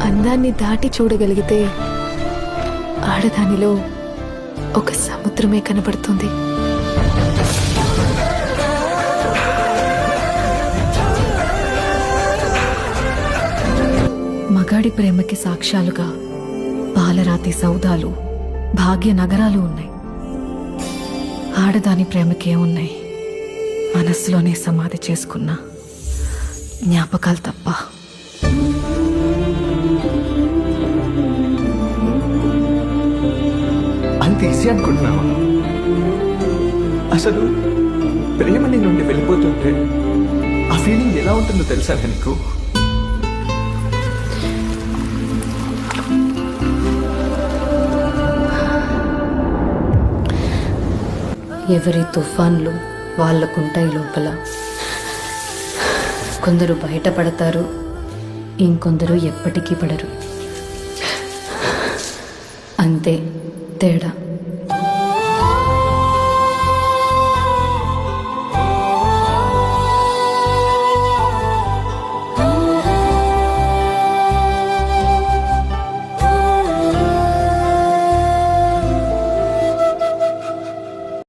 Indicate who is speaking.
Speaker 1: అందాన్ని దాటి చూడగలిగితే ఆడదానిలో ఒక సముద్రమే కనబడుతుంది. మగాడి ప్రేమకి సాక్ష్యాలుగా పాలరాతి సౌదాలు, భాగ్య నగరాలు ఉన్నాయి. ఆడదాని ప్రేమకేమున్నాయి? మనస్సులోనే సమాధి చేసుకున్న జ్ఞాపకాలు తప్ప.
Speaker 2: అంత ఈజీ అనుకుంటున్నావా? అసలు ప్రేమ నీ నుండి వెళ్ళిపోతుంటే ఆ ఫీలింగ్ ఎలా ఉంటుందో తెలుసా నీకు?
Speaker 3: ఎవరి తుఫాన్లు వాళ్ళకుంటాయి లోపల. కొందరు బయటపడతారు, ఇంకొందరు ఎప్పటికీ పడరు. అంతే తేడా.